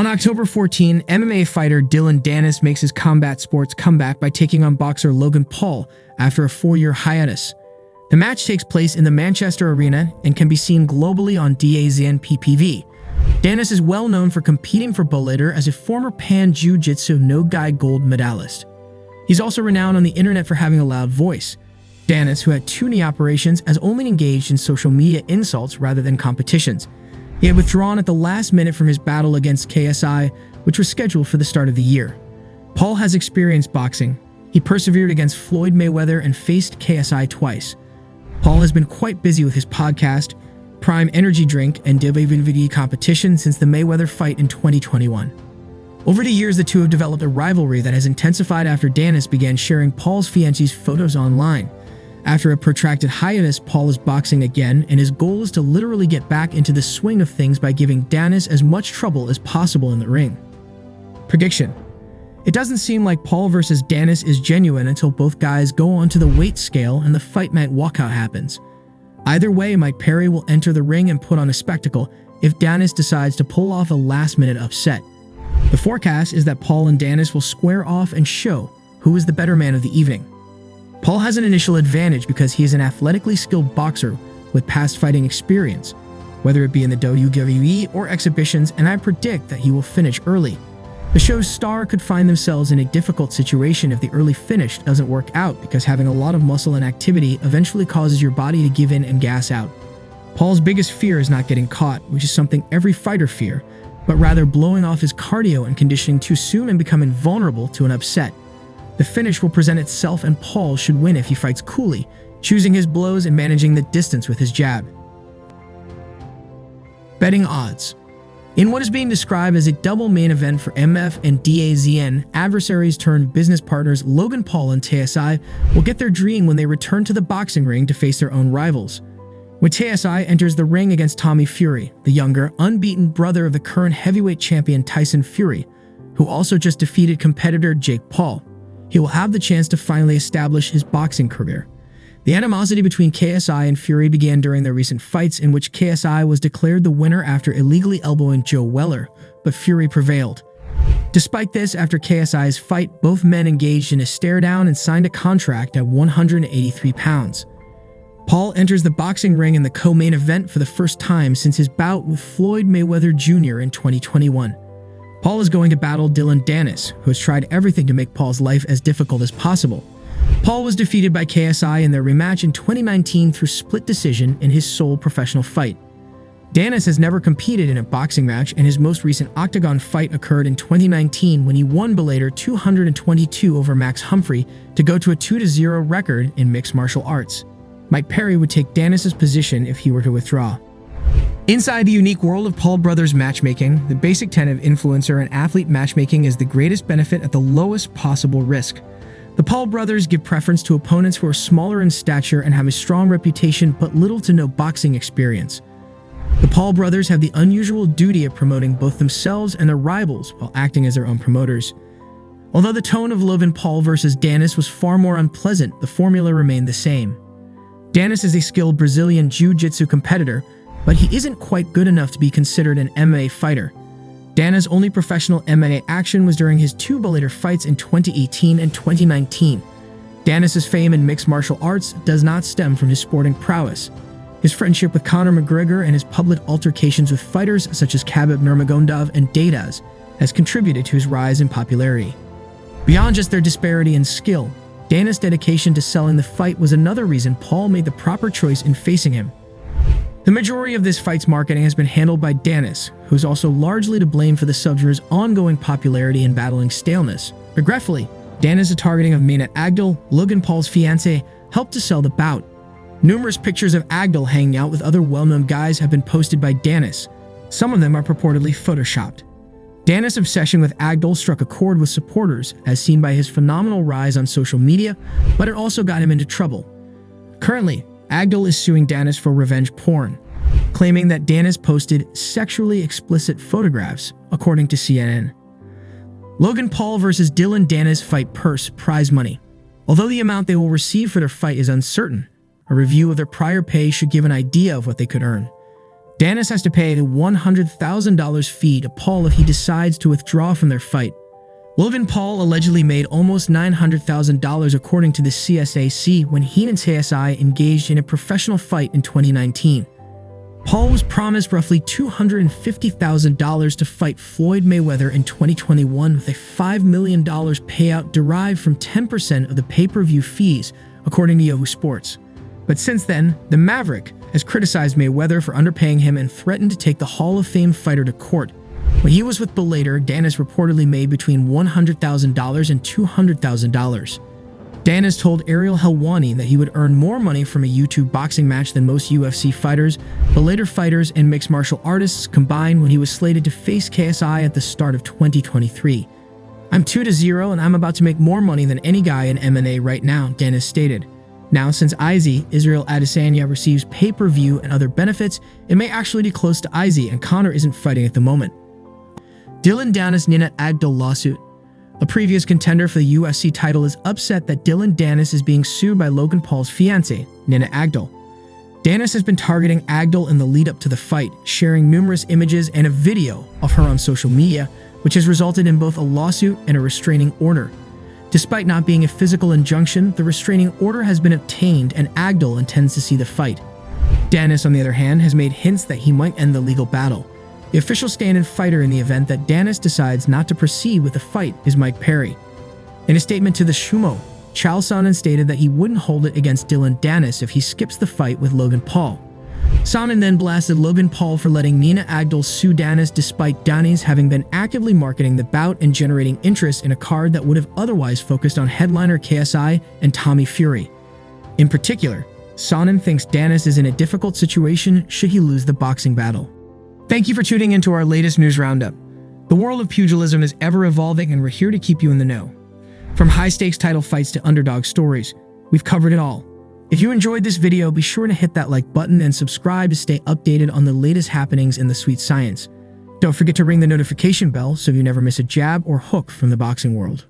On October 14, MMA fighter Dillon Danis makes his combat sports comeback by taking on boxer Logan Paul after a 4-year hiatus. The match takes place in the Manchester Arena and can be seen globally on DAZN PPV. Danis is well known for competing for Bellator as a former Pan Jiu-Jitsu no-gi gold medalist. He's also renowned on the internet for having a loud voice. Danis, who had 2 knee operations, has only engaged in social media insults rather than competitions. He had withdrawn at the last minute from his battle against KSI, which was scheduled for the start of the year. Paul has experienced boxing. He persevered against Floyd Mayweather and faced KSI twice. Paul has been quite busy with his podcast, Prime Energy Drink, and WWE competition since the Mayweather fight in 2021. Over the years, the two have developed a rivalry that has intensified after Danis began sharing Paul's fiancée's photos online. After a protracted hiatus, Paul is boxing again, and his goal is to literally get back into the swing of things by giving Danis as much trouble as possible in the ring. Prediction: it doesn't seem like Paul versus Danis is genuine until both guys go onto the weight scale and the fight night walkout happens. Either way, Mike Perry will enter the ring and put on a spectacle if Danis decides to pull off a last-minute upset. The forecast is that Paul and Danis will square off and show who is the better man of the evening. Paul has an initial advantage because he is an athletically skilled boxer with past fighting experience, whether it be in the WWE or exhibitions, and I predict that he will finish early. The show's star could find themselves in a difficult situation if the early finish doesn't work out, because having a lot of muscle and activity eventually causes your body to give in and gas out. Paul's biggest fear is not getting caught, which is something every fighter fears, but rather blowing off his cardio and conditioning too soon and becoming vulnerable to an upset. The finish will present itself, and Paul should win if he fights coolly, choosing his blows and managing the distance with his jab. Betting odds. In what is being described as a double main event for MF and DAZN, adversaries turned business partners Logan Paul and KSI will get their dream when they return to the boxing ring to face their own rivals. When KSI enters the ring against Tommy Fury, the younger, unbeaten brother of the current heavyweight champion Tyson Fury, who also just defeated competitor Jake Paul, he will have the chance to finally establish his boxing career. The animosity between KSI and Fury began during their recent fights, in which KSI was declared the winner after illegally elbowing Joe Weller, but Fury prevailed. Despite this, after KSI's fight, both men engaged in a stare-down and signed a contract at 183 pounds. Paul enters the boxing ring in the co-main event for the first time since his bout with Floyd Mayweather Jr. in 2021. Paul is going to battle Dillon Danis, who has tried everything to make Paul's life as difficult as possible. Paul was defeated by KSI in their rematch in 2019 through split decision in his sole professional fight. Danis has never competed in a boxing match, and his most recent octagon fight occurred in 2019 when he won Bellator 222 over Max Humphrey to go to a 2-0 record in mixed martial arts. Mike Perry would take Danis' position if he were to withdraw. Inside the unique world of Paul brothers matchmaking, the basic tenet of influencer and athlete matchmaking is the greatest benefit at the lowest possible risk. The Paul brothers give preference to opponents who are smaller in stature and have a strong reputation but little to no boxing experience. The Paul brothers have the unusual duty of promoting both themselves and their rivals while acting as their own promoters. Although the tone of Logan Paul versus Danis was far more unpleasant, the formula remained the same. Danis is a skilled Brazilian Jiu-Jitsu competitor, but he isn't quite good enough to be considered an MMA fighter. Danis' only professional MMA action was during his 2 Bellator fights in 2018 and 2019. Danis' fame in mixed martial arts does not stem from his sporting prowess. His friendship with Conor McGregor and his public altercations with fighters such as Khabib Nurmagomedov and Diaz has contributed to his rise in popularity. Beyond just their disparity in skill, Danis' dedication to selling the fight was another reason Paul made the proper choice in facing him. The majority of this fight's marketing has been handled by Danis, who is also largely to blame for the subgenre's ongoing popularity and battling staleness. Regretfully, Danis' targeting of Mainat Agdal, Logan Paul's fiancée, helped to sell the bout. Numerous pictures of Agdal hanging out with other well-known guys have been posted by Danis. Some of them are purportedly photoshopped. Danis' obsession with Agdal struck a chord with supporters, as seen by his phenomenal rise on social media, but it also got him into trouble. Currently, Agdal is suing Danis for revenge porn, claiming that Danis posted sexually explicit photographs, according to CNN. Logan Paul versus Dillon Danis fight prize money. Although the amount they will receive for their fight is uncertain, a review of their prior pay should give an idea of what they could earn. Danis has to pay a $100,000 fee to Paul if he decides to withdraw from their fight. Logan Paul allegedly made almost $900,000 according to the CSAC when he and KSI engaged in a professional fight in 2019. Paul was promised roughly $250,000 to fight Floyd Mayweather in 2021 with a $5 million payout derived from 10% of the pay-per-view fees, according to Yahoo Sports. But since then, the Maverick has criticized Mayweather for underpaying him and threatened to take the Hall of Fame fighter to court. When he was with Bellator, Danis reportedly made between $100,000 and $200,000. Danis told Ariel Helwani that he would earn more money from a YouTube boxing match than most UFC fighters, Bellator fighters, and mixed martial artists combined when he was slated to face KSI at the start of 2023. "I'm 2-0 and I'm about to make more money than any guy in MMA right now," Danis stated. Now, since Izzy, Israel Adesanya, receives pay-per-view and other benefits, it may actually be close to Izzy and Conor isn't fighting at the moment. Dillon Danis Nina Agdal lawsuit. A previous contender for the UFC title is upset that Dillon Danis is being sued by Logan Paul's fiancée, Nina Agdal. Danis has been targeting Agdal in the lead-up to the fight, sharing numerous images and a video of her on social media, which has resulted in both a lawsuit and a restraining order. Despite not being a physical injunction, the restraining order has been obtained and Agdal intends to see the fight. Danis, on the other hand, has made hints that he might end the legal battle. The official stand-in fighter in the event that Danis decides not to proceed with the fight is Mike Perry. In a statement to the Shumo, Chael Sonnen stated that he wouldn't hold it against Dillon Danis if he skips the fight with Logan Paul. Sonnen then blasted Logan Paul for letting Nina Agdal sue Danis despite Danis having been actively marketing the bout and generating interest in a card that would have otherwise focused on headliner KSI and Tommy Fury. In particular, Sonnen thinks Danis is in a difficult situation should he lose the boxing battle. Thank you for tuning into our latest news roundup. The world of pugilism is ever evolving and we're here to keep you in the know. From high-stakes title fights to underdog stories, we've covered it all. If you enjoyed this video, be sure to hit that like button and subscribe to stay updated on the latest happenings in the sweet science. Don't forget to ring the notification bell so you never miss a jab or hook from the boxing world.